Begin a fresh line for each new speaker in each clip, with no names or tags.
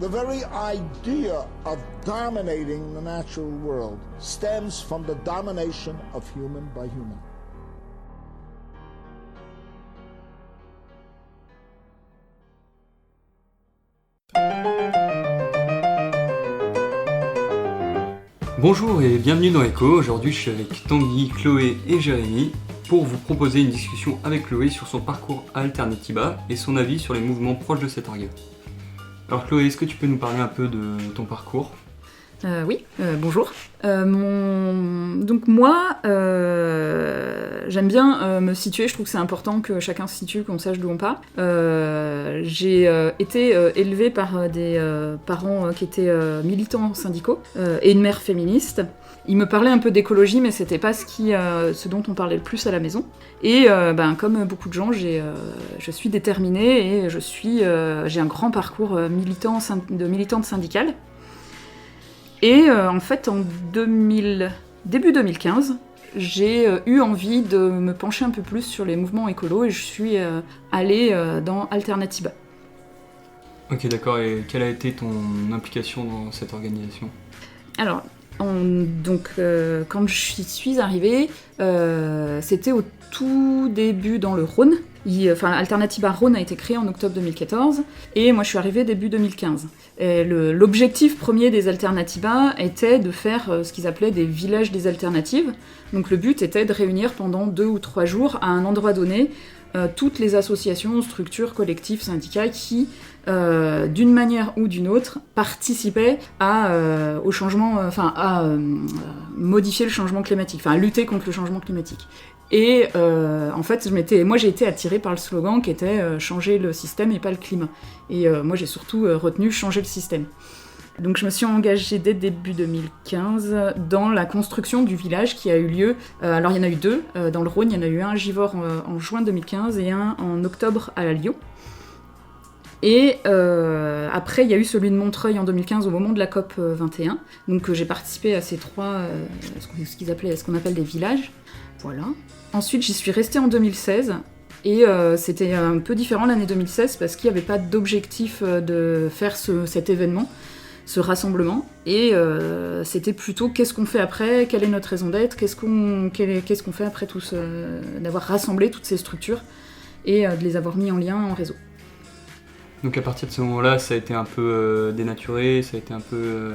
The very idea of dominating the natural world stems from the domination of human by human.
Bonjour et bienvenue dans Echo. Aujourd'hui je suis avec Tanguy, Chloé et Jérémy pour vous proposer une discussion avec Chloé sur son parcours à Alternativa et son avis sur les mouvements proches de cet orga. Alors Chloé, est-ce que tu peux nous parler un peu de ton parcours ?
Oui, bonjour. Donc moi, j'aime bien me situer, je trouve que c'est important que chacun se situe, qu'on sache d'où on part. J'ai été élevée par des parents qui étaient militants syndicaux et une mère féministe. Ils me parlaient un peu d'écologie, mais c'était pas ce dont on parlait le plus à la maison. Et comme beaucoup de gens, je suis déterminée et j'ai un grand parcours de militante syndicale. Et en fait, début 2015, j'ai eu envie de me pencher un peu plus sur les mouvements écolos et je suis allée dans Alternativa.
Ok, d'accord. Et quelle a été ton implication dans cette organisation ?
Alors, quand je suis arrivée, c'était au tout début dans le Rhône. Alternativa Rhône a été créée en octobre 2014 et moi je suis arrivée début 2015. Et l'objectif premier des Alternativa était de faire ce qu'ils appelaient des villages des alternatives. Donc le but était de réunir pendant 2 ou 3 jours à un endroit donné toutes les associations, structures, collectifs, syndicats qui, d'une manière ou d'une autre, participaient au changement, à modifier le changement climatique, à lutter contre le changement climatique. Et en fait, j'ai été attirée par le slogan qui était changer le système et pas le climat. Et moi, j'ai surtout retenu changer le système. Donc je me suis engagée dès début 2015 dans la construction du village qui a eu lieu. Alors il y en a eu 2 dans le Rhône, il y en a eu un à Givors en juin 2015 et un en octobre à Lyon. Et après, il y a eu celui de Montreuil en 2015 au moment de la COP 21. Donc j'ai participé à ces 3, ce qu'on appelle des villages. Voilà. Ensuite, j'y suis restée en 2016. Et c'était un peu différent l'année 2016 parce qu'il n'y avait pas d'objectif de faire cet événement, ce rassemblement. Et c'était plutôt qu'est-ce qu'on fait après, quelle est notre raison d'être, qu'est-ce qu'on fait après d'avoir rassemblé toutes ces structures et de les avoir mis en lien en réseau.
Donc à partir de ce moment-là, ça a été un peu dénaturé, ça a été un peu...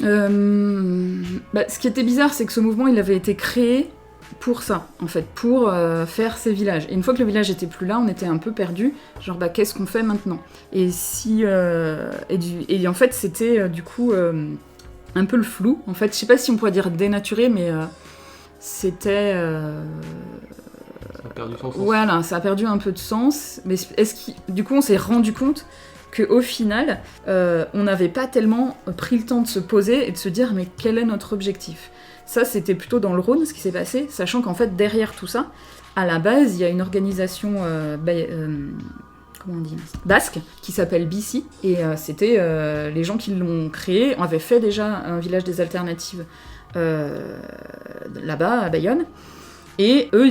Ce qui était bizarre, c'est que ce mouvement, il avait été créé pour ça, en fait, pour faire ces villages. Et une fois que le village était plus là, on était un peu perdus, genre qu'est-ce qu'on fait maintenant ? Et en fait, c'était du coup un peu le flou. En fait, je sais pas si on pourrait dire dénaturé, mais c'était...
Ça a perdu son sens.
Voilà, ça a perdu un peu de sens. Mais du coup, on s'est rendu compte qu'au final, on n'avait pas tellement pris le temps de se poser et de se dire mais quel est notre objectif ? Ça, c'était plutôt dans le Rhône ce qui s'est passé, sachant qu'en fait, derrière tout ça, à la base, il y a une organisation basque qui s'appelle BICI, et c'était les gens qui l'ont créé, avaient fait déjà un village des alternatives là-bas, à Bayonne, et eux,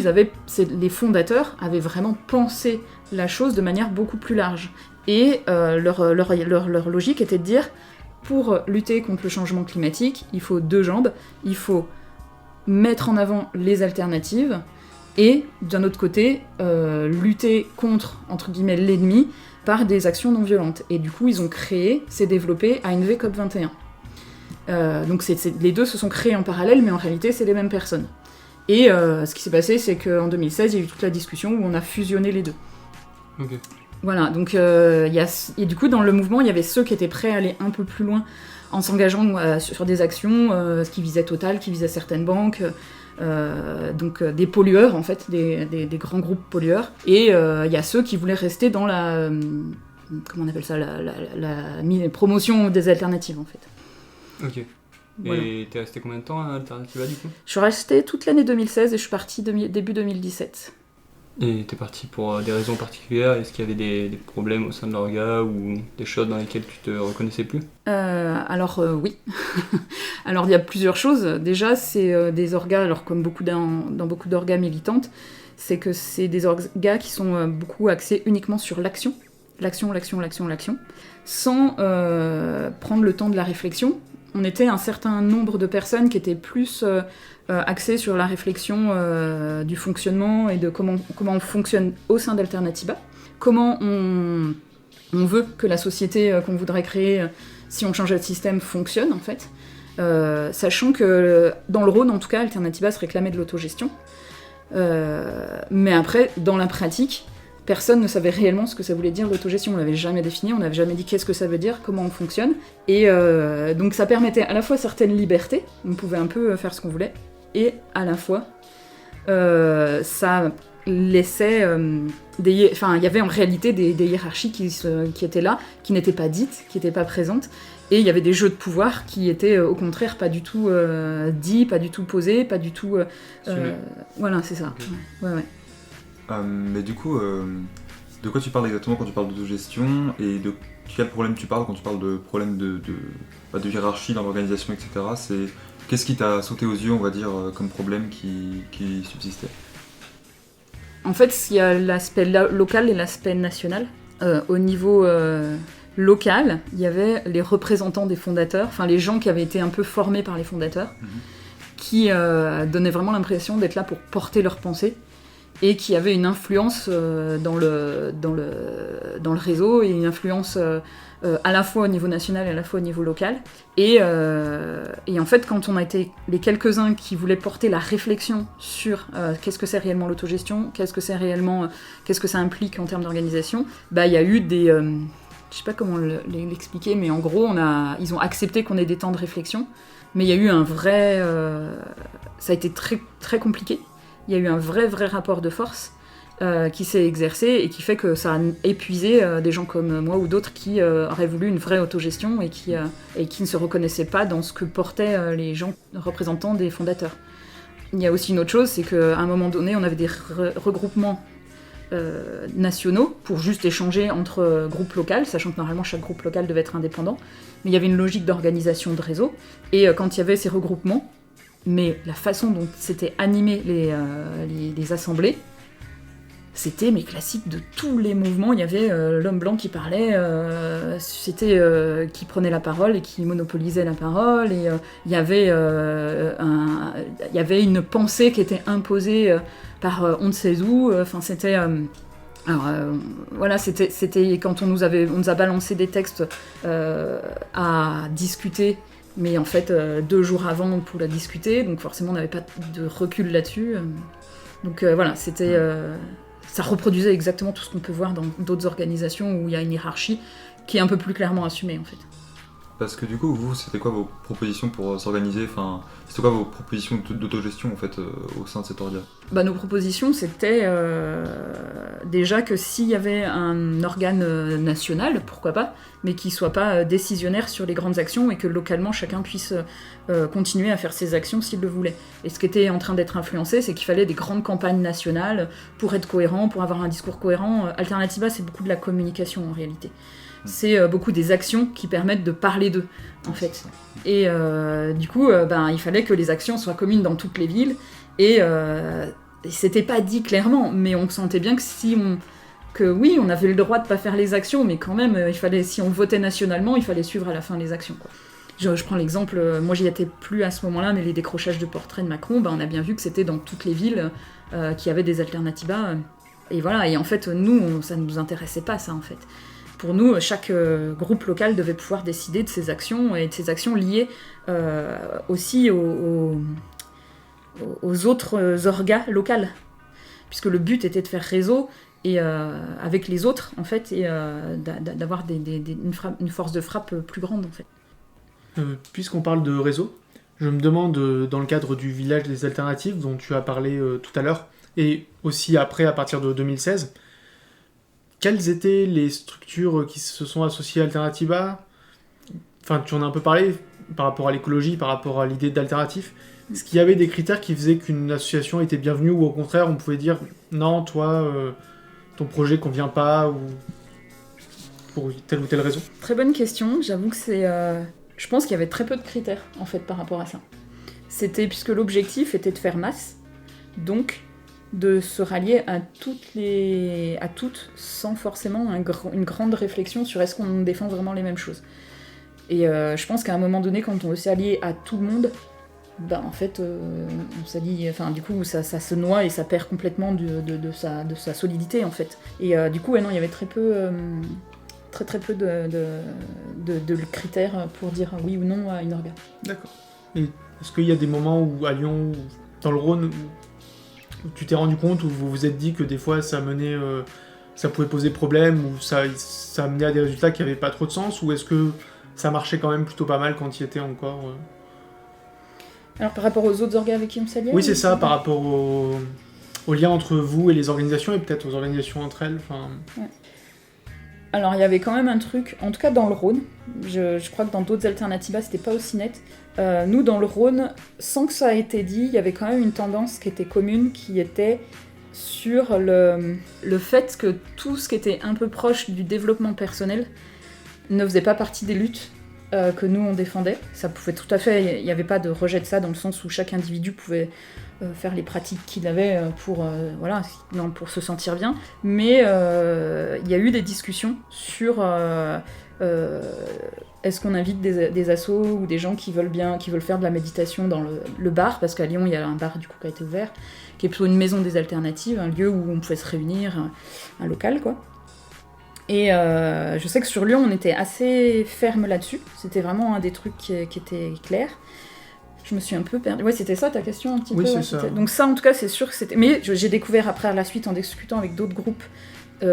les fondateurs avaient vraiment pensé la chose de manière beaucoup plus large. Et leur logique était de dire, pour lutter contre le changement climatique, il faut 2 jambes, il faut mettre en avant les alternatives, et d'un autre côté, lutter contre, entre guillemets, l'ennemi, par des actions non violentes. Et du coup, ils ont s'est développé ANV COP 21. Donc les 2 se sont créés en parallèle, mais en réalité, c'est les mêmes personnes. Et ce qui s'est passé, c'est qu'en 2016, il y a eu toute la discussion où on a fusionné les 2.
Ok.
Voilà, donc et du coup, dans le mouvement, il y avait ceux qui étaient prêts à aller un peu plus loin en s'engageant sur des actions qui visaient Total, qui visaient certaines banques, donc des pollueurs, en fait, des grands groupes pollueurs. Et il y a ceux qui voulaient rester dans la promotion des alternatives, en fait.
Ok.
Voilà.
Et t'es resté combien de temps à Alternativa, du coup ?
Je suis restée toute l'année 2016 et je suis partie début 2017.
Et t'es parti pour des raisons particulières ? Est-ce qu'il y avait des problèmes au sein de l'orga ou des choses dans lesquelles tu te reconnaissais plus ?
Alors oui. Alors il y a plusieurs choses. Déjà, c'est des orgas, alors comme dans beaucoup d'orgas militantes, c'est que c'est des orgas qui sont beaucoup axés uniquement sur l'action l'action, sans prendre le temps de la réflexion. On était un certain nombre de personnes qui étaient plus axées sur la réflexion du fonctionnement et de comment on fonctionne au sein d'Alternativa, comment on veut que la société qu'on voudrait créer, si on changeait de système, fonctionne en fait. Sachant que dans le Rhône, en tout cas, Alternativa se réclamait de l'autogestion. Mais après, dans la pratique, personne ne savait réellement ce que ça voulait dire l'autogestion. On l'avait jamais défini, on n'avait jamais dit qu'est-ce que ça veut dire, comment on fonctionne. Et donc ça permettait à la fois certaines libertés, on pouvait un peu faire ce qu'on voulait, et à la fois ça laissait il y avait en réalité des hiérarchies qui étaient là, qui n'étaient pas dites, qui n'étaient pas présentes, et il y avait des jeux de pouvoir qui étaient au contraire pas du tout dits, pas du tout posés, pas du tout... voilà, c'est ça. Okay. Ouais.
Mais du coup, de quoi tu parles exactement quand tu parles d'autogestion, et de quel problème tu parles quand tu parles de problème de hiérarchie dans l'organisation, etc. Qu'est-ce qui t'a sauté aux yeux, on va dire, comme problème qui subsistait ?
En fait, il y a l'aspect local et l'aspect national. Au niveau local, il y avait les représentants des fondateurs, enfin les gens qui avaient été un peu formés par les fondateurs, qui donnaient vraiment l'impression d'être là pour porter leurs pensées, et qui avaient une influence dans le réseau, et une influence à la fois au niveau national et à la fois au niveau local. Et en fait, quand on a été les quelques-uns qui voulaient porter la réflexion sur qu'est-ce que c'est réellement l'autogestion, qu'est-ce que ça implique en termes d'organisation, il y a eu des... je sais pas comment l'expliquer, mais en gros, ils ont accepté qu'on ait des temps de réflexion, mais il y a eu un vrai... ça a été très, très compliqué. Il y a eu un vrai rapport de force qui s'est exercé et qui fait que ça a épuisé des gens comme moi ou d'autres qui auraient voulu une vraie autogestion et qui ne se reconnaissaient pas dans ce que portaient les gens représentants des fondateurs. Il y a aussi une autre chose, c'est qu'à un moment donné, on avait des regroupements nationaux pour juste échanger entre groupes locaux, sachant que normalement chaque groupe local devait être indépendant, mais il y avait une logique d'organisation de réseau, et quand il y avait ces regroupements, mais la façon dont s'étaient animées les assemblées, c'était classique de tous les mouvements. Il y avait l'homme blanc qui parlait, qui prenait la parole et qui monopolisait la parole, et il y avait une pensée qui était imposée par on ne sait où. Enfin, c'était... voilà, c'était quand on nous a balancé des textes à discuter, mais en fait 2 jours avant pour la discuter, donc forcément on n'avait pas de recul là-dessus. Donc voilà, c'était... ça reproduisait exactement tout ce qu'on peut voir dans d'autres organisations où il y a une hiérarchie qui est un peu plus clairement assumée en fait.
Parce que du coup, vous, c'était quoi vos propositions pour s'organiser ? Enfin, c'était quoi vos propositions d'autogestion en fait au sein de cet orga ?
Nos propositions, c'était déjà que s'il y avait un organe national, pourquoi pas, mais qui soit pas décisionnaire sur les grandes actions et que localement chacun puisse continuer à faire ses actions s'il le voulait. Et ce qui était en train d'être influencé, c'est qu'il fallait des grandes campagnes nationales pour être cohérent, pour avoir un discours cohérent. Alternativa, c'est beaucoup de la communication en réalité. C'est beaucoup des actions qui permettent de parler d'eux, en fait. Et du coup, il fallait que les actions soient communes dans toutes les villes, et c'était pas dit clairement, mais on sentait bien que oui, on avait le droit de pas faire les actions, mais quand même, si on votait nationalement, il fallait suivre à la fin les actions, quoi. Je prends l'exemple, moi j'y étais plus à ce moment-là, mais les décrochages de portraits de Macron, on a bien vu que c'était dans toutes les villes qui avaient des Alternativa, et voilà, et en fait, nous, ça ne nous intéressait pas, ça, en fait. Pour nous, chaque groupe local devait pouvoir décider de ses actions, et de ses actions liées aussi aux autres orgas locaux, puisque le but était de faire réseau et avec les autres, en fait, et d'avoir une force de frappe plus grande, en fait.
Puisqu'on parle de réseau, je me demande, dans le cadre du village des alternatives dont tu as parlé tout à l'heure, et aussi après, à partir de 2016, quelles étaient les structures qui se sont associées à Alternativa ? Enfin, tu en as un peu parlé par rapport à l'écologie, par rapport à l'idée d'alternatif. Est-ce qu'il y avait des critères qui faisaient qu'une association était bienvenue, ou au contraire, on pouvait dire « Non, toi, ton projet convient pas » ou pour telle ou telle raison ?
Très bonne question. J'avoue que je pense qu'il y avait très peu de critères, en fait, par rapport à ça. C'était puisque l'objectif était de faire masse, donc de se rallier à toutes, sans forcément une grande réflexion sur est-ce qu'on défend vraiment les mêmes choses. Et je pense qu'à un moment donné, quand on veut s'allier à tout le monde, en fait, on s'allie, enfin, du coup, ça se noie et ça perd complètement de sa solidité, en fait. Et du coup, non, il y avait très peu de critères pour dire oui ou non à une orga.
D'accord. Et est-ce qu'il y a des moments où, à Lyon, ou dans le Rhône, où tu t'es rendu compte, où vous vous êtes dit que des fois, ça pouvait poser problème, ou ça menait à des résultats qui n'avaient pas trop de sens, ou est-ce que ça marchait quand même plutôt pas mal quand il y était encore
Alors, par rapport aux autres orgas avec qui on s'alliait?
Oui, c'est ça, par rapport au lien entre vous et les organisations, et peut-être aux organisations entre elles.
Ouais. Alors, il y avait quand même un truc, en tout cas dans le Rhône, je crois que dans d'autres alternatives, c'était pas aussi net. Nous, dans le Rhône, sans que ça ait été dit, il y avait quand même une tendance qui était commune, qui était sur le fait que tout ce qui était un peu proche du développement personnel ne faisait pas partie des luttes que nous on défendait. Ça pouvait tout à fait, il n'y avait pas de rejet de ça dans le sens où chaque individu pouvait faire les pratiques qu'il avait pour se sentir bien. Mais il y a eu des discussions sur est-ce qu'on invite des assos ou des gens qui veulent faire de la méditation dans le bar, parce qu'à Lyon il y a un bar du coup qui a été ouvert, qui est plutôt une maison des alternatives, un lieu où on pouvait se réunir, un local quoi. Et je sais que sur Lyon, on était assez ferme là-dessus. C'était vraiment un des trucs qui était clair. Je me suis un peu perdue. Ouais, c'était ça ta question un petit peu.
Oui, c'est
ouais,
ça.
Donc ça, en tout cas, c'est sûr que c'était... Mais j'ai découvert après, à la suite, en discutant avec d'autres groupes qui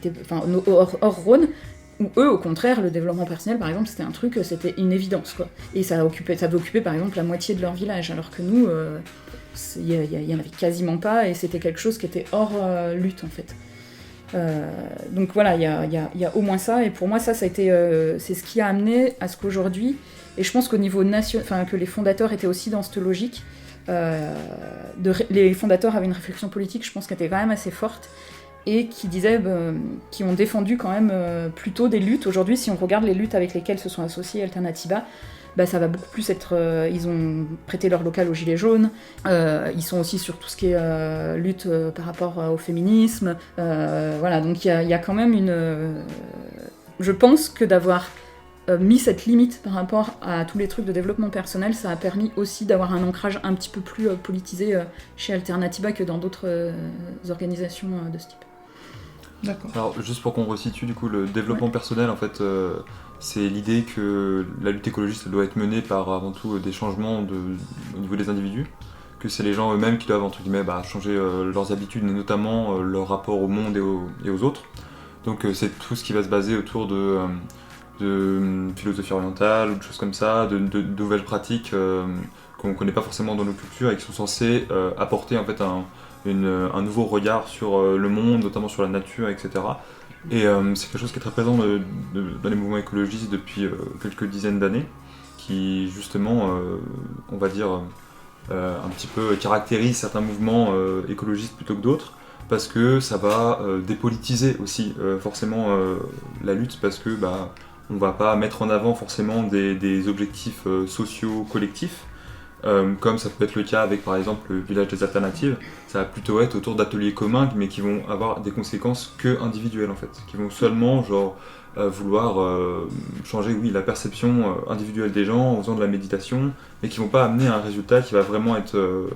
étaient hors Rhône, où eux, au contraire, le développement personnel, par exemple, c'était un truc, c'était une évidence, quoi. Et ça devait occuper, par exemple, la moitié de leur village, alors que nous, il y en avait quasiment pas, et c'était quelque chose qui était hors lutte, en fait. Donc voilà, il y a au moins ça, et pour moi ça a été, c'est ce qui a amené à ce qu'aujourd'hui, et je pense qu'au niveau national, que les fondateurs étaient aussi dans cette logique, les fondateurs avaient une réflexion politique, je pense, qui était quand même assez forte, et qui ont défendu quand même plutôt des luttes. Aujourd'hui, si on regarde les luttes avec lesquelles se sont associés Alternatiba, ça va beaucoup plus être... ils ont prêté leur local aux Gilets jaunes, ils sont aussi sur tout ce qui est lutte par rapport au féminisme, voilà, donc il y a quand même une... je pense que d'avoir mis cette limite par rapport à tous les trucs de développement personnel, ça a permis aussi d'avoir un ancrage un petit peu plus politisé chez Alternatiba que dans d'autres organisations de ce type.
D'accord.
Alors, juste pour qu'on resitue, du coup, le développement personnel, en fait... c'est l'idée que la lutte écologiste doit être menée par avant tout des changements au niveau des individus, que c'est les gens eux-mêmes qui doivent entre guillemets changer leurs habitudes et notamment leur rapport au monde et aux autres. Donc c'est tout ce qui va se baser autour de philosophie orientale ou de choses comme ça, de nouvelles pratiques qu'on ne connaît pas forcément dans nos cultures et qui sont censées apporter en fait un nouveau regard sur le monde, notamment sur la nature, etc. Et c'est quelque chose qui est très présent dans les mouvements écologistes depuis quelques dizaines d'années, qui justement, on va dire, un petit peu caractérise certains mouvements écologistes plutôt que d'autres, parce que ça va dépolitiser aussi forcément la lutte, parce que on va pas mettre en avant forcément des objectifs sociaux collectifs, comme ça peut être le cas avec par exemple le village des alternatives. Ça va plutôt être autour d'ateliers communs mais qui vont avoir des conséquences que individuelles en fait, qui vont seulement vouloir changer la perception individuelle des gens en faisant de la méditation, mais qui vont pas amener à un résultat qui va vraiment être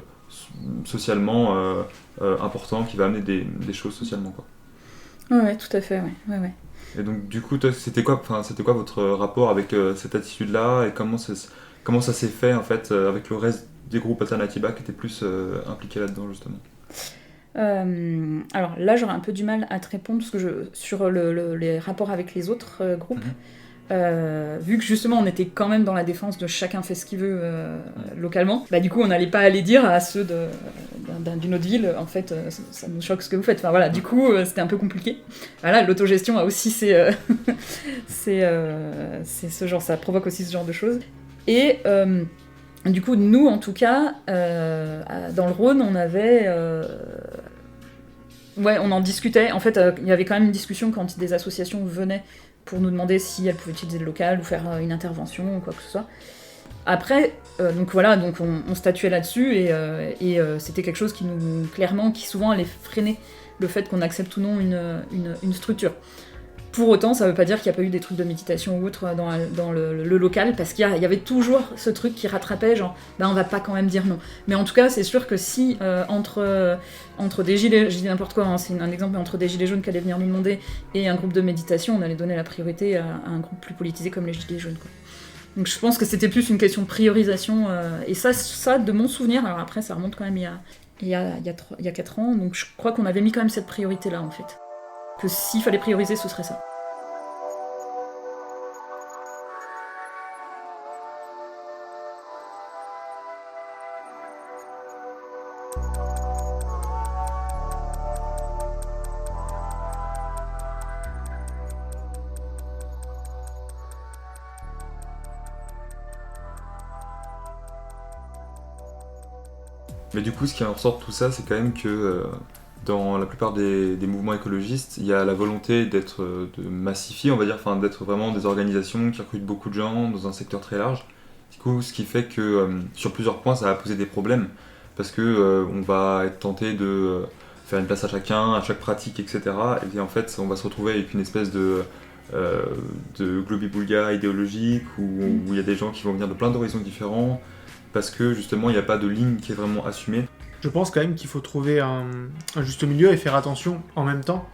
socialement important, qui va amener des choses socialement quoi.
Ouais, tout à fait, ouais.
Et donc du coup c'était quoi votre rapport avec cette attitude-là, et comment ça s'est fait en fait avec le reste des groupes Alternatiba qui étaient plus impliqués là-dedans justement?
Alors là j'aurais un peu du mal à te répondre parce que sur les rapports avec les autres groupes, vu que justement on était quand même dans la défense de chacun fait ce qu'il veut localement, du coup on n'allait pas aller dire à ceux d'une autre ville en fait ça nous choque ce que vous faites, enfin voilà, du coup c'était un peu compliqué. Voilà, l'autogestion a aussi c'est ce genre, ça provoque aussi ce genre de choses. Et du coup, nous, en tout cas, dans le Rhône, on avait... on en discutait. En fait, il y avait quand même une discussion quand des associations venaient pour nous demander si elles pouvaient utiliser le local ou faire une intervention ou quoi que ce soit. Après, donc voilà, donc on statuait là-dessus et c'était quelque chose qui souvent allait freiner le fait qu'on accepte ou non une structure. Pour autant, ça veut pas dire qu'il n'y a pas eu des trucs de méditation ou autre dans le local, parce qu'il y avait toujours ce truc qui rattrapait, genre, on va pas quand même dire non. Mais en tout cas, c'est sûr que si, entre des gilets, je dis n'importe quoi, hein, c'est un exemple, mais entre des gilets jaunes qui allaient venir nous demander et un groupe de méditation, on allait donner la priorité à un groupe plus politisé comme les gilets jaunes, quoi. Donc je pense que c'était plus une question de priorisation, et ça, de mon souvenir, alors après, ça remonte quand même il y a 4 ans, donc je crois qu'on avait mis quand même cette priorité-là, en fait. Que s'il fallait prioriser, ce serait ça.
Mais du coup, ce qui en ressort de tout ça, c'est quand même que dans la plupart des mouvements écologistes, il y a la volonté de massifier, on va dire, enfin d'être vraiment des organisations qui recrutent beaucoup de gens dans un secteur très large. Du coup, ce qui fait que sur plusieurs points, ça va poser des problèmes, parce que on va être tenté de faire une place à chacun, à chaque pratique, etc. Et puis en fait, on va se retrouver avec une espèce de globi-boulga idéologique où il y a des gens qui vont venir de plein d'horizons différents, parce que justement il n'y a pas de ligne qui est vraiment assumée.
Je pense quand même qu'il faut trouver un juste milieu et faire attention en même temps,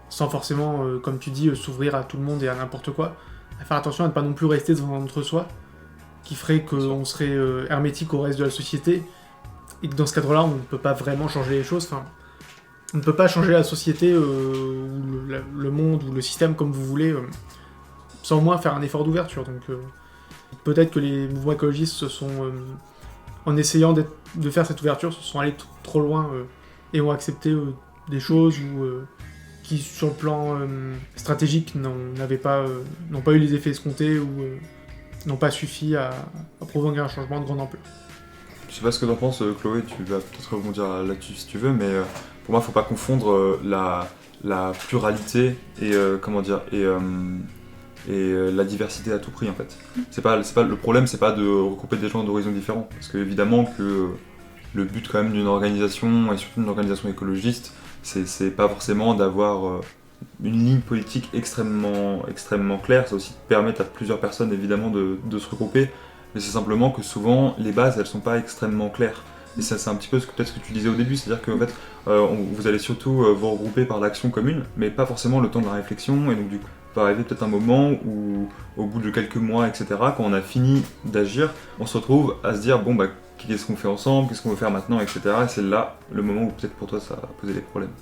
sans forcément, comme tu dis, s'ouvrir à tout le monde et à n'importe quoi. À faire attention à ne pas non plus rester dans un entre-soi, qui ferait qu'on serait hermétique au reste de la société, et que dans ce cadre-là, on ne peut pas vraiment changer les choses. Enfin, on ne peut pas changer la société, ou le monde, ou le système, comme vous voulez, sans au moins faire un effort d'ouverture. Donc peut-être que les mouvements écologistes se sont, en essayant de faire cette ouverture, se sont allés trop loin et ont accepté des choses qui, sur le plan stratégique, n'ont pas eu les effets escomptés ou n'ont pas suffi à provoquer un changement de grande ampleur.
Je sais pas ce que t'en penses, Chloé, tu vas peut-être rebondir là-dessus si tu veux, mais pour moi, faut pas confondre la pluralité et la diversité à tout prix en fait. Le problème, c'est pas de regrouper des gens d'horizons différents, parce que évidemment que le but quand même d'une organisation, et surtout d'une organisation écologiste, c'est pas forcément d'avoir une ligne politique extrêmement claire, ça aussi permettre à plusieurs personnes évidemment de se regrouper, mais c'est simplement que souvent les bases elles sont pas extrêmement claires. Et ça c'est un petit peu peut-être ce que tu disais au début, c'est-à-dire qu'en fait vous allez surtout vous regrouper par l'action commune, mais pas forcément le temps de la réflexion, et donc du coup va arriver peut-être un moment où, au bout de quelques mois, etc., quand on a fini d'agir, on se retrouve à se dire, bon, qu'est-ce qu'on fait ensemble, qu'est-ce qu'on veut faire maintenant, etc. Et c'est là le moment où peut-être pour toi ça a posé des problèmes.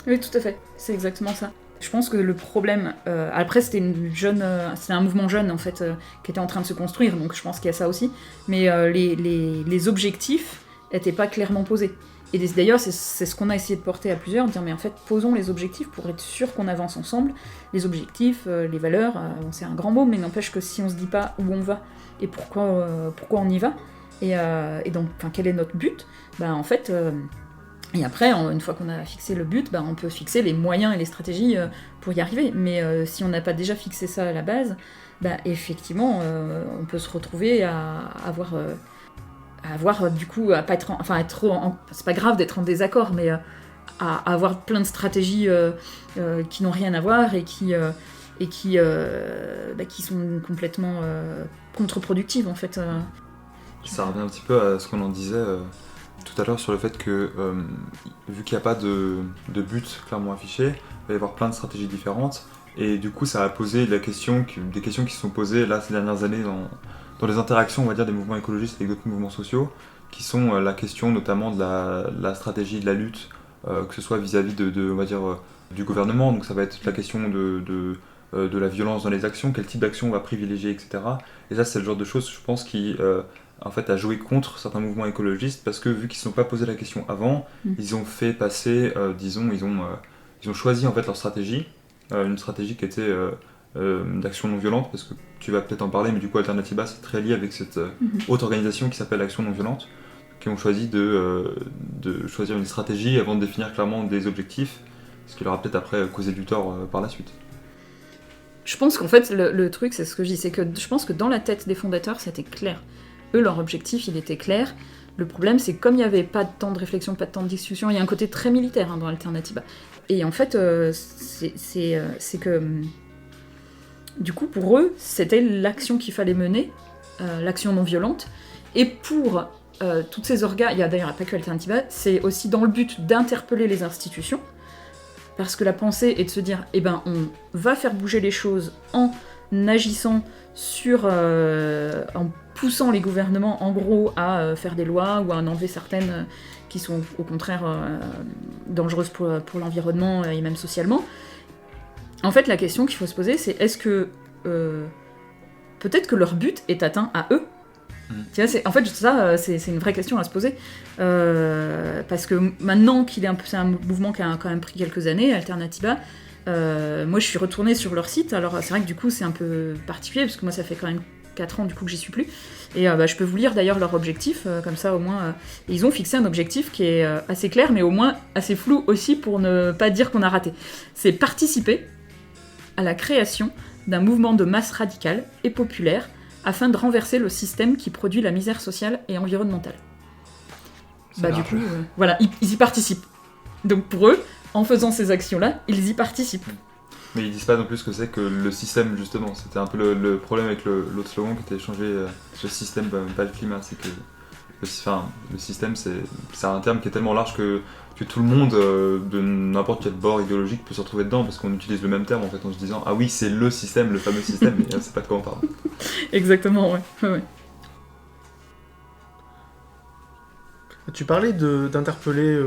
Oui, tout à fait, c'est exactement ça. Je pense que le problème, après c'était un mouvement jeune en fait, qui était en train de se construire, donc je pense qu'il y a ça aussi, mais les objectifs n'étaient pas clairement posés. Et d'ailleurs, c'est ce qu'on a essayé de porter à plusieurs, de dire mais en fait, posons les objectifs pour être sûr qu'on avance ensemble. Les objectifs, les valeurs, c'est un grand mot, mais n'empêche que si on se dit pas où on va et pourquoi on y va, et donc quel est notre but, en fait, et après, une fois qu'on a fixé le but, on peut fixer les moyens et les stratégies pour y arriver. Mais si on n'a pas déjà fixé ça à la base, effectivement, on peut se retrouver à avoir du coup à pas être c'est pas grave d'être en désaccord, mais à avoir plein de stratégies qui n'ont rien à voir et qui sont complètement contre-productives en fait.
Ça revient un petit peu à ce qu'on en disait tout à l'heure sur le fait que vu qu'il n'y a pas de but clairement affiché, il va y avoir plein de stratégies différentes, et du coup ça a posé des questions qui se sont posées là ces dernières années dans les interactions, on va dire, des mouvements écologistes avec d'autres mouvements sociaux, qui sont la question notamment de la stratégie de la lutte, que ce soit vis-à-vis on va dire, du gouvernement, donc ça va être la question de la violence dans les actions, quel type d'action on va privilégier, etc. Et ça, c'est le genre de choses, je pense, qui en fait, a joué contre certains mouvements écologistes, parce que vu qu'ils ne se sont pas posé la question avant, ils ont fait passer, ils ont choisi en fait leur stratégie, une stratégie qui était d'action non violente, parce que tu vas peut-être en parler, mais du coup Alternatiba c'est très lié avec cette autre organisation qui s'appelle Action non violente, qui ont choisi de choisir une stratégie avant de définir clairement des objectifs, ce qui leur a peut-être après causé du tort par la suite.
je pense qu'en fait, le truc, c'est ce que je dis, c'est que je pense que dans la tête des fondateurs, c'était clair. Eux, leur objectif, il était clair. Le problème, c'est que comme il n'y avait pas de temps de réflexion, pas de temps de discussion, il y a un côté très militaire dans Alternativa. Et en fait, c'est que... Du coup, pour eux, c'était l'action qu'il fallait mener, l'action non violente. Et pour toutes ces orgas, il y a d'ailleurs pas que Alternativa, c'est aussi dans le but d'interpeller les institutions, parce que la pensée est de se dire, on va faire bouger les choses en agissant sur... en poussant les gouvernements, en gros, à faire des lois ou à en enlever certaines qui sont au contraire dangereuses pour l'environnement et même socialement. En fait, la question qu'il faut se poser, c'est est-ce que peut-être que leur but est atteint à eux ? Tu vois, en fait, ça, c'est une vraie question à se poser. Parce que maintenant c'est un mouvement qui a quand même pris quelques années, Alternativa, moi je suis retournée sur leur site, alors c'est vrai que du coup c'est un peu particulier, parce que moi ça fait quand même 4 ans du coup que j'y suis plus, et je peux vous lire d'ailleurs leur objectif, comme ça au moins, ils ont fixé un objectif qui est assez clair, mais au moins assez flou aussi pour ne pas dire qu'on a raté. C'est participer à la création d'un mouvement de masse radicale et populaire afin de renverser le système qui produit la misère sociale et environnementale. Du coup, voilà, ils y participent. Donc pour eux, en faisant ces actions-là, ils y participent.
Mais ils disent pas non plus ce que c'est que le système, justement. C'était un peu le problème avec l'autre slogan qui était changé, le système, pas le climat. C'est que le système, c'est un terme qui est tellement large que tout le monde, de n'importe quel bord idéologique, peut se retrouver dedans, parce qu'on utilise le même terme en fait, en se disant « Ah oui, c'est le système, le fameux système », mais c'est pas de quoi on parle.
Exactement, ouais.
Tu parlais d'interpeller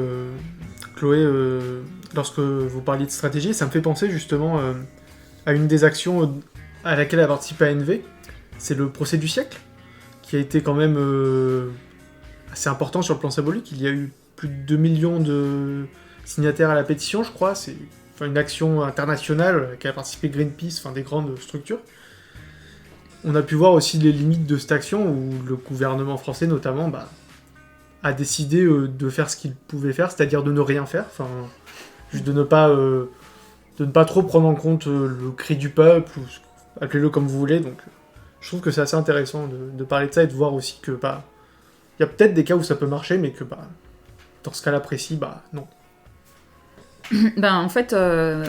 Chloé lorsque vous parliez de stratégie, ça me fait penser justement à une des actions à laquelle a participé ANV, c'est le procès du siècle, qui a été quand même assez important sur le plan symbolique. Il y a eu plus de 2 millions de signataires à la pétition, je crois. C'est une action internationale à laquelle a participé Greenpeace, des grandes structures. On a pu voir aussi les limites de cette action, où le gouvernement français notamment a décidé de faire ce qu'il pouvait faire, c'est-à-dire de ne rien faire, juste de ne pas trop prendre en compte le cri du peuple, ou appelez-le comme vous voulez. Donc je trouve que c'est assez intéressant de parler de ça et de voir aussi que il y a peut-être des cas où ça peut marcher, mais que dans ce cas-là précis, non.
En fait,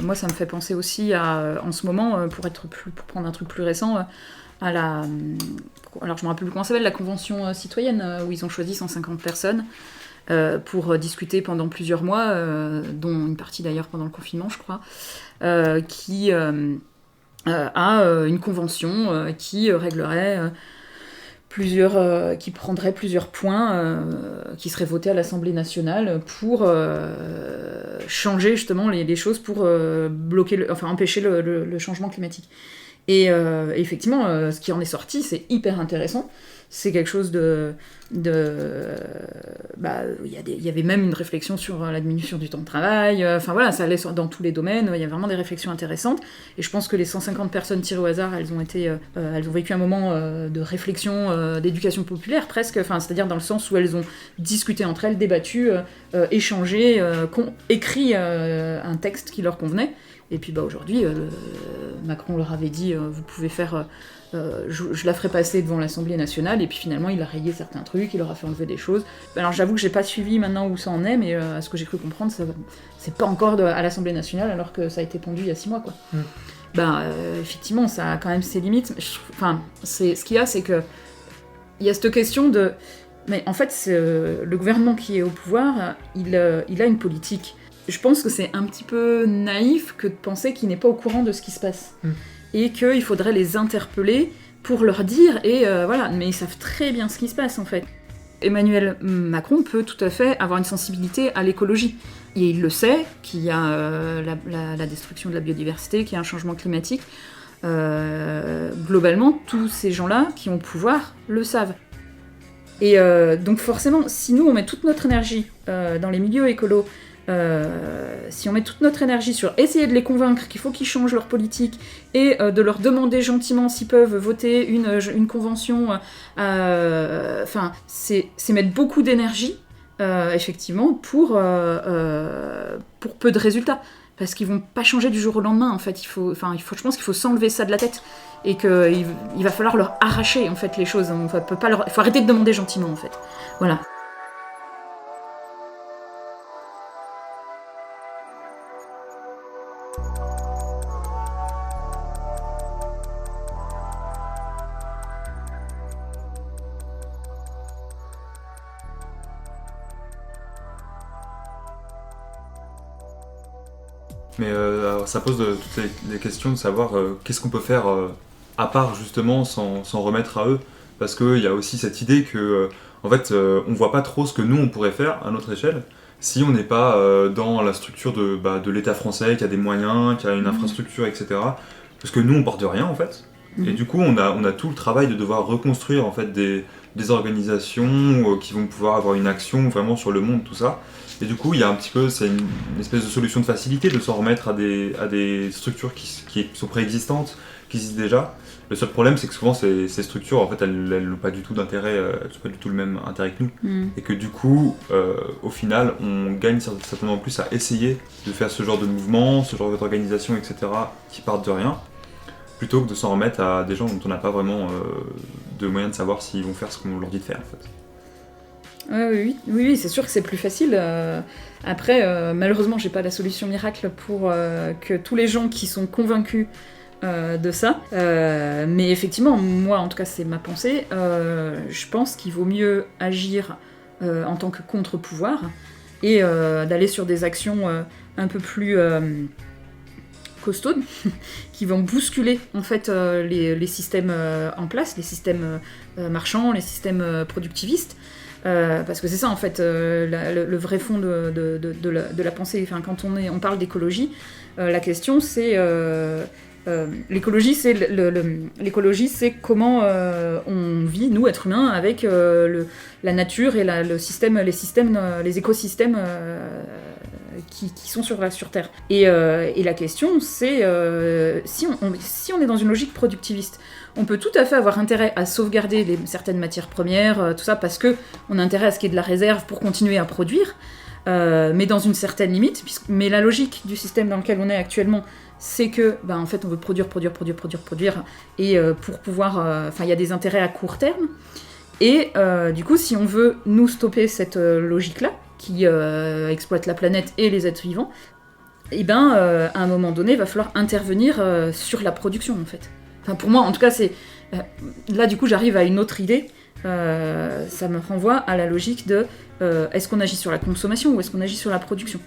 moi ça me fait penser aussi à, en ce moment, pour prendre un truc plus récent, à la... Alors je me rappelle plus comment ça s'appelle, la convention citoyenne, où ils ont choisi 150 personnes pour discuter pendant plusieurs mois, dont une partie d'ailleurs pendant le confinement, je crois, qui a une convention qui réglerait qui prendrait plusieurs points qui seraient votés à l'Assemblée nationale pour changer justement les choses, pour empêcher le changement climatique. Et effectivement, ce qui en est sorti, c'est hyper intéressant. C'est quelque chose il y avait même une réflexion sur la diminution du temps de travail. Ça allait dans tous les domaines. Il y a vraiment des réflexions intéressantes. Et je pense que les 150 personnes tirées au hasard, elles ont vécu un moment de réflexion, d'éducation populaire presque. C'est-à-dire dans le sens où elles ont discuté entre elles, débattu, échangé, écrit un texte qui leur convenait. Et puis aujourd'hui, Macron leur avait dit vous pouvez faire, je la ferai passer devant l'Assemblée nationale, et puis finalement il a rayé certains trucs, il leur a fait enlever des choses. Alors j'avoue que j'ai pas suivi maintenant où ça en est, mais à ce que j'ai cru comprendre, c'est pas encore à l'Assemblée nationale, alors que ça a été pondu il y a 6 mois, quoi. Effectivement, ça a quand même ses limites. Ce qu'il y a, c'est que il y a cette question de... Mais en fait, le gouvernement qui est au pouvoir, il a une politique. Je pense que c'est un petit peu naïf que de penser qu'il n'est pas au courant de ce qui se passe. Et qu'il faudrait les interpeller pour leur dire, mais ils savent très bien ce qui se passe en fait. Emmanuel Macron peut tout à fait avoir une sensibilité à l'écologie. Et il le sait, qu'il y a la destruction de la biodiversité, qu'il y a un changement climatique. Globalement, tous ces gens-là qui ont le pouvoir le savent. Et donc forcément, si nous on met toute notre énergie dans les milieux écolos, si on met toute notre énergie sur essayer de les convaincre qu'il faut qu'ils changent leur politique et de leur demander gentiment s'ils peuvent voter une convention, c'est mettre beaucoup d'énergie, effectivement, pour peu de résultats. parce qu'ils vont pas changer du jour au lendemain en fait. Je pense qu'il faut s'enlever ça de la tête et qu'il va falloir leur arracher en fait les choses. Il faut arrêter de demander gentiment en fait. Voilà.
Mais alors, ça pose toutes les questions de savoir qu'est-ce qu'on peut faire à part justement s'en remettre à eux. Parce qu'il y a aussi cette idée que, en fait, on voit pas trop ce que nous on pourrait faire à notre échelle si on n'est pas dans la structure de l'État français, qui a des moyens, qui a une infrastructure, etc. Parce que nous on porte de rien en fait. Et du coup on a tout le travail de devoir reconstruire en fait des organisations qui vont pouvoir avoir une action vraiment sur le monde, tout ça. Et du coup, il y a un petit peu, c'est une espèce de solution de facilité de s'en remettre à des structures qui sont préexistantes, qui existent déjà. Le seul problème, c'est que souvent, ces structures, en fait, elles n'ont pas du tout d'intérêt, elles n'ont pas du tout le même intérêt que nous. Et que du coup, au final, on gagne certainement plus à essayer de faire ce genre de mouvement, ce genre d'organisation, etc., qui partent de rien, plutôt que de s'en remettre à des gens dont on n'a pas vraiment de moyens de savoir s'ils vont faire ce qu'on leur dit de faire, en fait.
Oui, c'est sûr que c'est plus facile. Après, malheureusement, j'ai pas la solution miracle pour que tous les gens qui sont convaincus de ça. Mais effectivement, moi, en tout cas, c'est ma pensée. Je pense qu'il vaut mieux agir en tant que contre-pouvoir et d'aller sur des actions un peu plus costaudes qui vont bousculer en fait les systèmes en place, les systèmes marchands, les systèmes productivistes. Parce que c'est ça en fait le vrai fond de la pensée. Enfin, quand on parle d'écologie, la question c'est l'écologie, c'est comment on vit nous êtres humains avec la nature et les écosystèmes qui sont sur Terre. Et la question c'est si on est dans une logique productiviste, on peut tout à fait avoir intérêt à sauvegarder certaines matières premières, tout ça, parce qu'on a intérêt à ce qu'il y ait de la réserve pour continuer à produire, mais dans une certaine limite. Mais la logique du système dans lequel on est actuellement, c'est que, en fait, on veut produire, et pour pouvoir... il y a des intérêts à court terme, et du coup, si on veut nous stopper cette logique-là, qui exploite la planète et les êtres vivants, à un moment donné, il va falloir intervenir sur la production, en fait. Enfin, pour moi, en tout cas, c'est... là, du coup, j'arrive à une autre idée. Ça me renvoie à la logique de est-ce qu'on agit sur la consommation ou est-ce qu'on agit sur la production ?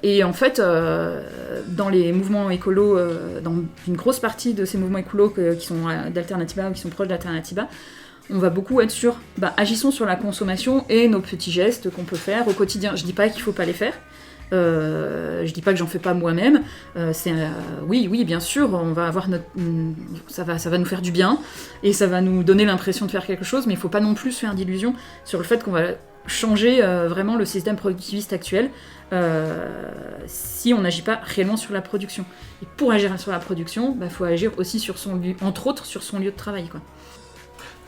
Et en fait, dans les mouvements écolos, dans une grosse partie de ces mouvements écolos qui sont d'Alternativa ou qui sont proches d'Alternativa, on va beaucoup être sur agissons sur la consommation et nos petits gestes qu'on peut faire au quotidien. Je dis pas qu'il faut pas les faire. Je dis pas que j'en fais pas moi-même. Oui, bien sûr, on va avoir ça va nous faire du bien et ça va nous donner l'impression de faire quelque chose, mais il faut pas non plus se faire d'illusions sur le fait qu'on va changer vraiment le système productiviste actuel si on n'agit pas réellement sur la production. Et pour agir sur la production, faut agir aussi sur son lieu, entre autres sur son lieu de travail, quoi.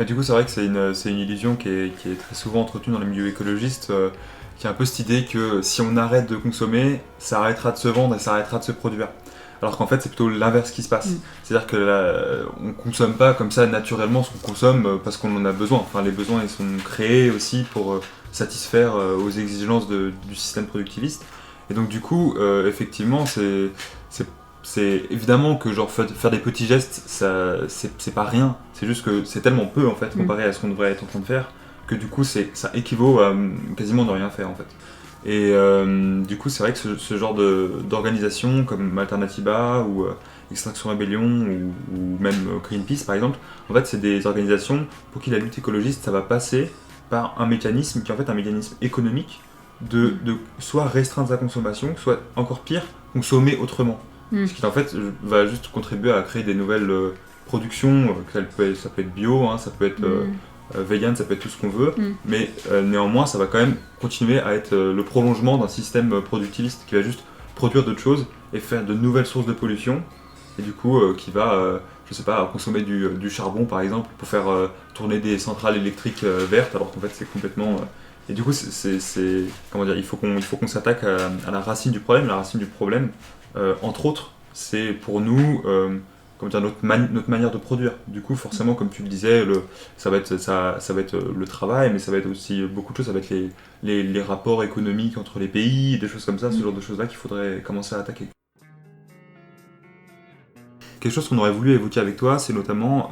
Du coup, c'est vrai que c'est une illusion qui est très souvent entretenue dans les milieux écologistes. Qui a un peu cette idée que si on arrête de consommer, ça arrêtera de se vendre et ça arrêtera de se produire. Alors qu'en fait, c'est plutôt l'inverse qui se passe. C'est-à-dire que on ne consomme pas comme ça naturellement ce qu'on consomme parce qu'on en a besoin. Enfin, les besoins ils sont créés aussi pour satisfaire aux exigences du système productiviste. Et donc du coup, effectivement, c'est évidemment que genre faire des petits gestes, ça, c'est pas rien. C'est juste que c'est tellement peu en fait comparé à ce qu'on devrait être en train de faire, que du coup ça équivaut à quasiment ne rien faire en fait. Et du coup c'est vrai que ce genre d'organisation comme Alternativa ou Extinction Rebellion ou même Greenpeace par exemple, en fait c'est des organisations pour qui la lutte écologiste ça va passer par un mécanisme qui est en fait un mécanisme économique de soit restreindre sa consommation, soit encore pire, consommer autrement. Ce qui en fait va juste contribuer à créer des nouvelles productions, ça peut être bio, ça peut être vegan, ça peut être tout ce qu'on veut, mais néanmoins ça va quand même continuer à être le prolongement d'un système productiviste qui va juste produire d'autres choses et faire de nouvelles sources de pollution, et du coup qui va, je sais pas, consommer du charbon par exemple pour faire tourner des centrales électriques vertes, alors qu'en fait c'est complètement Et du coup, comment dire, il faut qu'on s'attaque à la racine du problème. La racine du problème, entre autres, c'est pour nous comment dire, notre manière de produire. Du coup, forcément, comme tu le disais, ça va être le travail, mais ça va être aussi beaucoup de choses. Ça va être les rapports économiques entre les pays, des choses comme ça, ce genre de choses-là qu'il faudrait commencer à attaquer. Quelque chose qu'on aurait voulu évoquer avec toi, c'est notamment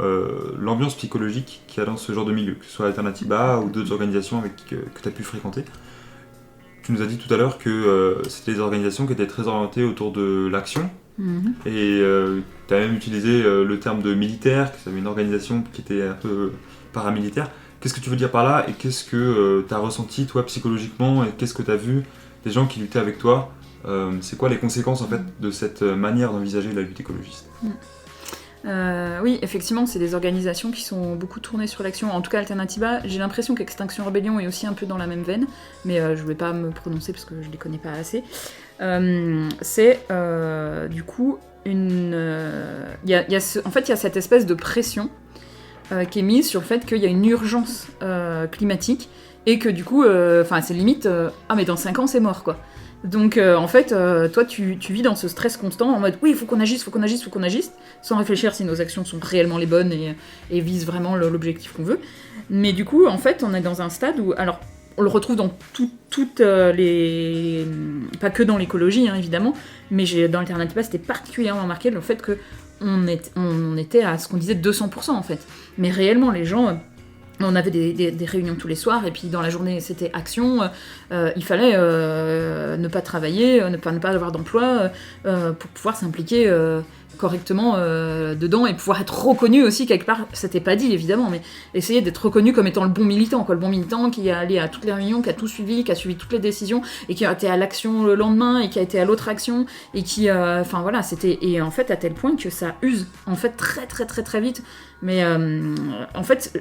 l'ambiance psychologique qu'il y a dans ce genre de milieu, que ce soit Alternatiba ou d'autres organisations que tu as pu fréquenter. Tu nous as dit tout à l'heure que c'était des organisations qui étaient très orientées autour de l'action, et tu as même utilisé le terme de militaire, que c'était une organisation qui était un peu paramilitaire. Qu'est-ce que tu veux dire par là, et qu'est-ce que tu as ressenti toi psychologiquement, et qu'est-ce que tu as vu des gens qui luttaient avec toi? C'est quoi les conséquences en fait de cette manière d'envisager la lutte écologiste?
Oui, effectivement, c'est des organisations qui sont beaucoup tournées sur l'action. En tout cas, Alternatiba, j'ai l'impression qu'Extinction Rebellion est aussi un peu dans la même veine, mais je ne vais pas me prononcer parce que je ne les connais pas assez. C'est du coup en fait, il y a cette espèce de pression qui est mise sur le fait qu'il y a une urgence climatique et que du coup, c'est limite, mais dans 5 ans, c'est mort, quoi. Donc en fait, toi tu vis dans ce stress constant en mode oui, il faut qu'on agisse, sans réfléchir si nos actions sont réellement les bonnes et visent vraiment l'objectif qu'on veut. Mais du coup, en fait, on est dans un stade où, alors, on le retrouve dans toutes les... pas que dans l'écologie, hein, évidemment, mais dans Alternatiba, c'était particulièrement marqué le fait qu'on était à ce qu'on disait 200% en fait. Mais réellement, les gens... On avait des réunions tous les soirs, et puis dans la journée, c'était action. Il fallait ne pas travailler, ne pas avoir d'emploi, pour pouvoir s'impliquer correctement dedans, et pouvoir être reconnu aussi quelque part. C'était pas dit, évidemment, mais essayer d'être reconnu comme étant le bon militant, quoi. Le bon militant qui est allé à toutes les réunions, qui a tout suivi, qui a suivi toutes les décisions, et qui a été à l'action le lendemain, et qui a été à l'autre action, et qui... voilà, c'était... Et en fait, à tel point que ça use, en fait, très très très très vite. Mais en fait,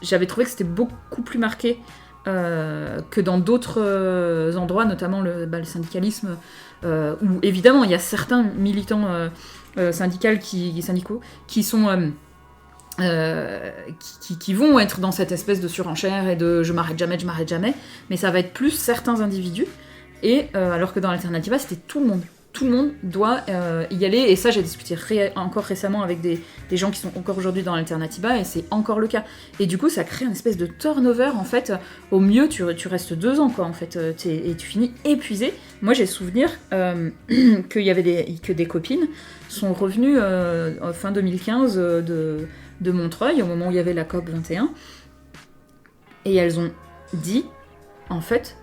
j'avais trouvé que c'était beaucoup plus marqué que dans d'autres endroits, notamment le syndicalisme, où évidemment il y a certains militants syndicaux qui sont qui vont être dans cette espèce de surenchère et de je m'arrête jamais, mais ça va être plus certains individus, et alors que dans l'Alternativa, c'était tout le monde. Tout le monde doit y aller, et ça j'ai discuté encore récemment avec des gens qui sont encore aujourd'hui dans l'Alternativa, et c'est encore le cas. Et du coup ça crée une espèce de turnover en fait. Au mieux tu restes 2 ans quoi en fait, et tu finis épuisé. Moi j'ai souvenir qu'il y avait que des copines sont revenues fin 2015 de Montreuil, au moment où il y avait la COP 21, et elles ont dit en fait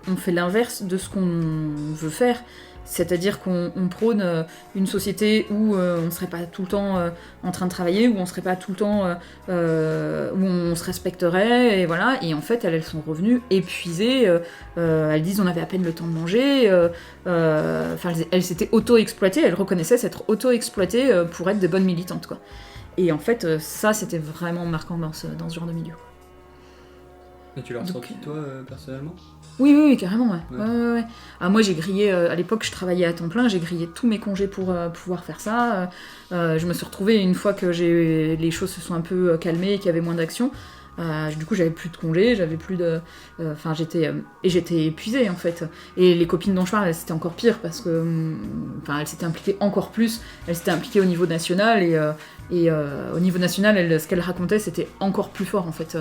on fait l'inverse de ce qu'on veut faire. C'est-à-dire qu'on prône une société où on ne serait pas tout le temps en train de travailler, où on ne serait pas tout le temps... où on se respecterait, et voilà. Et en fait, elles sont revenues épuisées. Elles disent on avait à peine le temps de manger. Elles s'étaient auto-exploitées, elles reconnaissaient s'être auto-exploitées pour être des bonnes militantes, quoi. Et en fait, ça, c'était vraiment marquant dans ce genre de milieu.
Et tu l'as ressenti, toi, personnellement ?
Oui, carrément, ouais. Ouais. Ah, moi, j'ai grillé, à l'époque, je travaillais à temps plein, j'ai grillé tous mes congés pour pouvoir faire ça. Je me suis retrouvée, une fois que les choses se sont un peu calmées et qu'il y avait moins d'action, du coup, j'avais plus de congés, j'avais plus de... j'étais épuisée, en fait. Et les copines dont je parle, c'était encore pire, parce que... elles s'étaient impliquées encore plus. Elles s'étaient impliquées au niveau national, et au niveau national, ce qu'elles racontaient, c'était encore plus fort, en fait.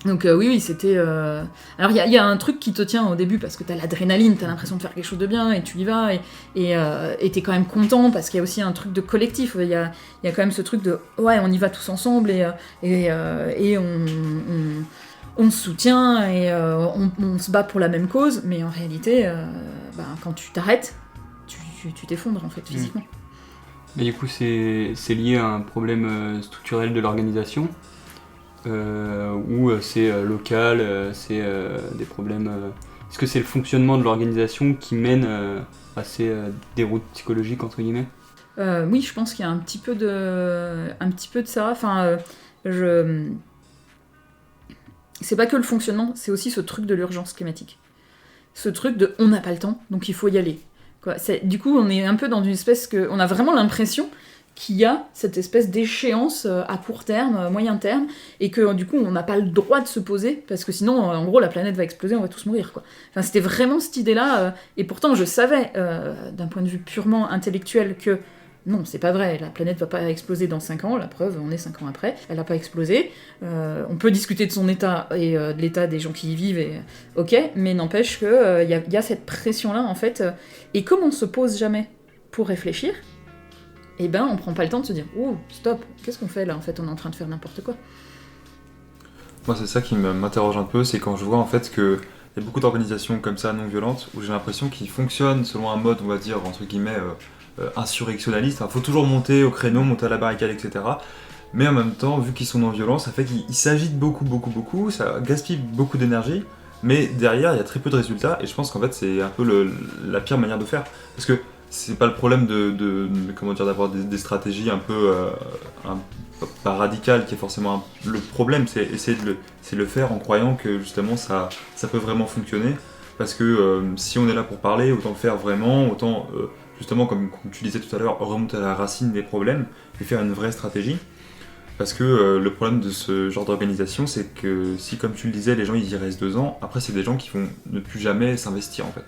Donc oui, c'était... Alors il y a un truc qui te tient au début, parce que t'as l'adrénaline, t'as l'impression de faire quelque chose de bien, et tu y vas, et t'es quand même content, parce qu'il y a aussi un truc de collectif, il y a quand même ce truc de ouais, on y va tous ensemble, et on se soutient, et on se bat pour la même cause, mais en réalité, quand tu t'arrêtes, tu t'effondres en fait, physiquement.
Mais du coup, c'est lié à un problème structurel de l'organisation, ou c'est local, c'est des problèmes... Est-ce que c'est le fonctionnement de l'organisation qui mène à ces déroutes psychologiques, entre guillemets ?
Oui, je pense qu'il y a un petit peu de ça. C'est pas que le fonctionnement, c'est aussi ce truc de l'urgence climatique. Ce truc de on n'a pas le temps, donc il faut y aller. Du coup, on est un peu dans une espèce que... On a vraiment l'impression qu'il y a cette espèce d'échéance à court terme, moyen terme, et que du coup on n'a pas le droit de se poser, parce que sinon en gros la planète va exploser, on va tous mourir, quoi. Enfin, c'était vraiment cette idée-là, et pourtant je savais, d'un point de vue purement intellectuel, que non, c'est pas vrai, la planète va pas exploser dans 5 ans, la preuve, on est 5 ans après, elle a pas explosé, on peut discuter de son état et de l'état des gens qui y vivent, et ok, mais n'empêche que y a cette pression-là, en fait, et comme on se pose jamais pour réfléchir, et ben on prend pas le temps de se dire « Ouh, stop, qu'est-ce qu'on fait là ? En fait, on est en train de faire n'importe quoi. »
Moi, c'est ça qui m'interroge un peu, c'est quand je vois en fait qu'il y a beaucoup d'organisations comme ça, non violentes, où j'ai l'impression qu'ils fonctionnent selon un mode, on va dire, entre guillemets, insurrectionnaliste. Il faut toujours monter au créneau, monter à la barricade, etc. Mais en même temps, vu qu'ils sont non violents, ça fait qu'ils s'agitent beaucoup, ça gaspille beaucoup d'énergie, mais derrière, il y a très peu de résultats, et je pense qu'en fait, c'est un peu la pire manière de faire. Parce que c'est pas le problème comment dire, d'avoir des stratégies un peu pas radicales qui est forcément le problème, c'est essayer c'est le faire en croyant que justement ça peut vraiment fonctionner, parce que si on est là pour parler, autant le faire vraiment, autant justement comme tu disais tout à l'heure, remonter à la racine des problèmes et faire une vraie stratégie. Parce que le problème de ce genre d'organisation, c'est que si, comme tu le disais, les gens ils y restent 2 ans, après c'est des gens qui vont ne plus jamais s'investir en fait.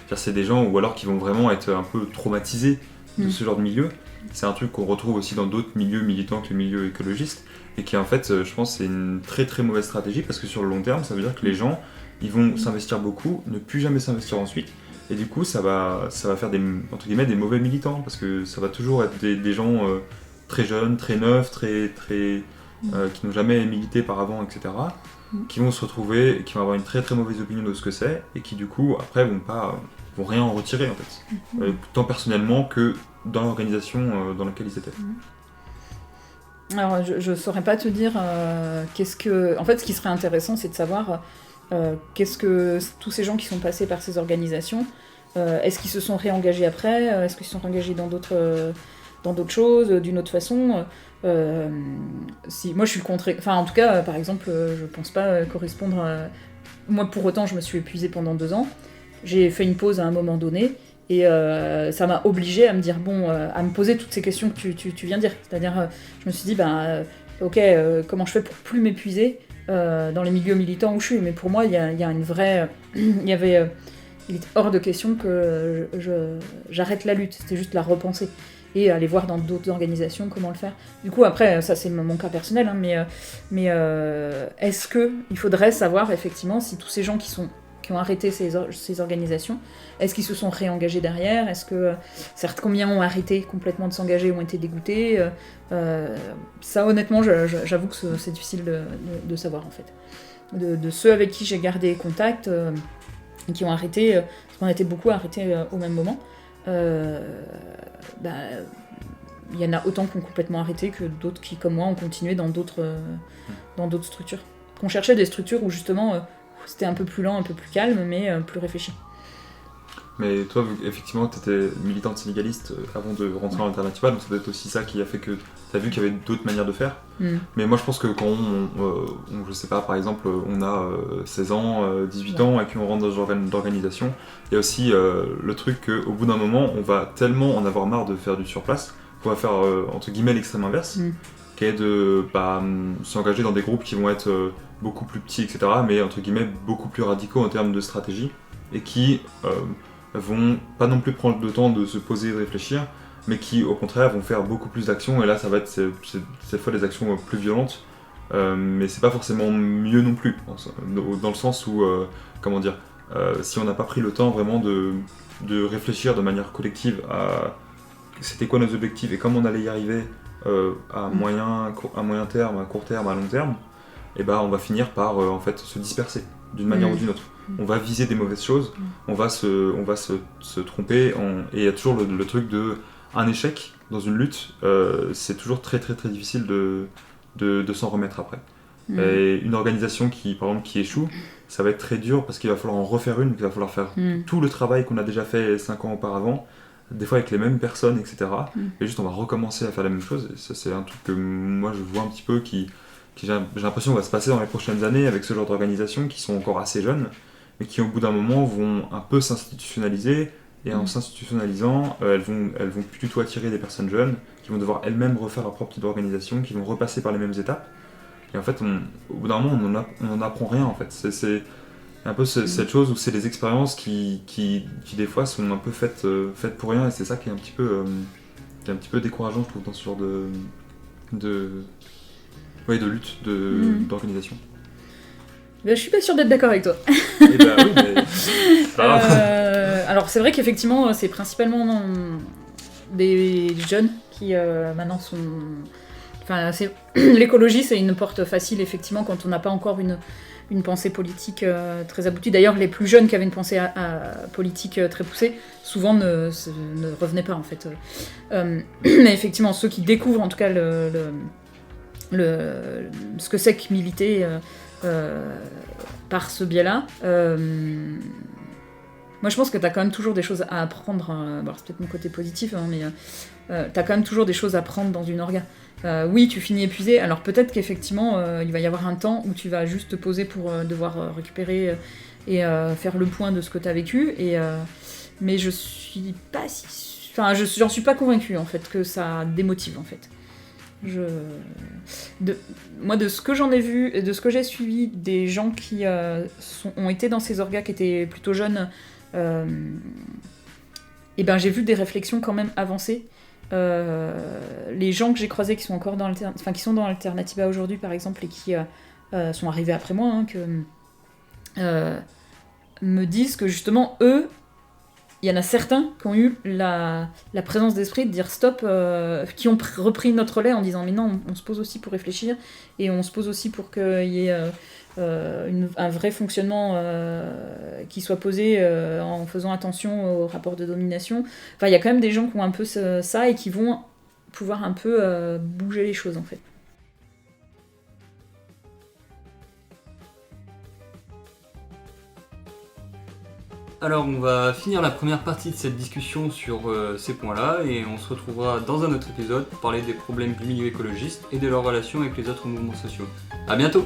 C'est-à-dire, c'est des gens ou alors qui vont vraiment être un peu traumatisés de ce genre de milieu. C'est un truc qu'on retrouve aussi dans d'autres milieux militants que le milieu écologiste, et qui en fait, je pense, c'est une très très mauvaise stratégie, parce que sur le long terme, ça veut dire que les gens, ils vont s'investir beaucoup, ne plus jamais s'investir ensuite, et du coup, ça va faire entre guillemets, des mauvais militants, parce que ça va toujours être des gens très jeunes, très neufs, qui n'ont jamais milité par avant, etc., qui vont se retrouver, qui vont avoir une très très mauvaise opinion de ce que c'est, et qui du coup, après, vont rien en retirer, en fait. Tant personnellement que dans l'organisation dans laquelle ils étaient.
Alors, je saurais pas te dire qu'est-ce que... En fait, ce qui serait intéressant, c'est de savoir qu'est-ce que tous ces gens qui sont passés par ces organisations, est-ce qu'ils se sont réengagés après, est-ce qu'ils se sont réengagés dans d'autres choses, d'une autre façon. Si, moi, je suis contre... Enfin, en tout cas, par exemple, je pense pas correspondre à... Moi, pour autant, je me suis épuisée pendant 2 ans. J'ai fait une pause à un moment donné, et ça m'a obligée à me dire, à me poser toutes ces questions que tu viens de dire. C'est-à-dire, je me suis dit, ok, comment je fais pour plus m'épuiser dans les milieux militants où je suis. Mais pour moi, il y a une vraie... il était hors de question que j'arrête la lutte, c'était juste la repenser. Et aller voir dans d'autres organisations comment le faire. Du coup, après, ça c'est mon cas personnel, hein, mais est-ce qu'il faudrait savoir effectivement si tous ces gens qui ont arrêté ces organisations, est-ce qu'ils se sont réengagés derrière ? Est-ce que, certes, combien ont arrêté complètement de s'engager, ont été dégoûtés ? Ça, honnêtement, j'avoue que c'est difficile de savoir, en fait. De ceux avec qui j'ai gardé contact, et qui ont arrêté, parce qu'on a été beaucoup arrêtés au même moment, il y en a autant qui ont complètement arrêté que d'autres qui, comme moi, ont continué dans d'autres structures. Qu'on cherchait des structures où, justement, c'était un peu plus lent, un peu plus calme, mais plus réfléchi.
Mais toi, effectivement, tu étais militante syndicaliste avant de rentrer en Alternativa, donc ça doit être aussi ça qui a fait que tu as vu qu'il y avait d'autres manières de faire. Mais moi, je pense que quand je sais pas, par exemple, on a 16 ans, 18 ans, et puis on rentre dans ce genre d'organisation, il y a aussi le truc qu'au bout d'un moment, on va tellement en avoir marre de faire du surplace, qu'on va faire, entre guillemets, l'extrême inverse, qui est de s'engager dans des groupes qui vont être beaucoup plus petits, etc., mais entre guillemets, beaucoup plus radicaux en termes de stratégie, et qui vont pas non plus prendre le temps de se poser et de réfléchir, mais qui au contraire vont faire beaucoup plus d'actions, et là ça va être cette fois des actions plus violentes, mais c'est pas forcément mieux non plus, dans le sens où, si on n'a pas pris le temps vraiment de réfléchir de manière collective à c'était quoi nos objectifs et comment on allait y arriver à moyen terme, à court terme, à long terme, et on va finir par en fait se disperser d'une manière ou d'une autre. On va viser des mauvaises choses, on va se tromper, et il y a toujours le truc de un échec dans une lutte, c'est toujours très très très difficile de s'en remettre après. Et une organisation par exemple qui échoue, ça va être très dur parce qu'il va falloir en refaire une, il va falloir faire tout le travail qu'on a déjà fait 5 ans auparavant, des fois avec les mêmes personnes, etc. Et juste on va recommencer à faire la même chose, et ça c'est un truc que moi je vois un petit peu qui j'ai l'impression va se passer dans les prochaines années avec ce genre d'organisations qui sont encore assez jeunes, mais qui au bout d'un moment vont un peu s'institutionnaliser Et en s'institutionnalisant, elles vont plus du tout attirer des personnes jeunes qui vont devoir elles-mêmes refaire leur propre type d'organisation, qui vont repasser par les mêmes étapes. Et en fait, au bout d'un moment, on n'en apprend rien en fait. C'est un peu cette chose où c'est des expériences qui des fois sont un peu faites pour rien, et c'est ça qui est un petit peu décourageant, je trouve, dans ce genre de lutte, d'organisation.
Ben, je suis pas sûre d'être d'accord avec toi.
Et bah oui, mais c'est pas grave.
Alors c'est vrai qu'effectivement c'est principalement des jeunes qui maintenant sont... Enfin, l'écologie c'est une porte facile effectivement quand on n'a pas encore une pensée politique très aboutie. D'ailleurs les plus jeunes qui avaient une pensée politique très poussée souvent ne revenaient pas en fait. Mais effectivement ceux qui découvrent en tout cas ce que c'est que militer par ce biais-là. Moi, je pense que t'as quand même toujours des choses à apprendre. Bon, c'est peut-être mon côté positif, hein, mais t'as quand même toujours des choses à apprendre dans une orga. Oui, tu finis épuisé. Alors peut-être qu'effectivement, il va y avoir un temps où tu vas juste te poser pour devoir récupérer et faire le point de ce que t'as vécu. Mais je suis pas si... Enfin, j'en suis pas convaincue, en fait, que ça démotive, en fait. Moi, de ce que j'en ai vu et de ce que j'ai suivi des gens qui ont été dans ces orgas qui étaient plutôt jeunes, et ben j'ai vu des réflexions quand même avancées. Les gens que j'ai croisés qui sont encore qui sont dans Alternativa aujourd'hui par exemple et qui sont arrivés après moi, hein, me disent que justement eux, il y en a certains qui ont eu la présence d'esprit de dire stop, qui ont repris notre lait en disant mais non, on se pose aussi pour réfléchir et on se pose aussi pour qu'il y ait un vrai fonctionnement qui soit posé en faisant attention aux rapports de domination. Enfin, il y a quand même des gens qui ont un peu ça et qui vont pouvoir un peu bouger les choses en fait.
Alors on va finir la première partie de cette discussion sur ces points-là et on se retrouvera dans un autre épisode pour parler des problèmes du milieu écologiste et de leur relation avec les autres mouvements sociaux. À bientôt!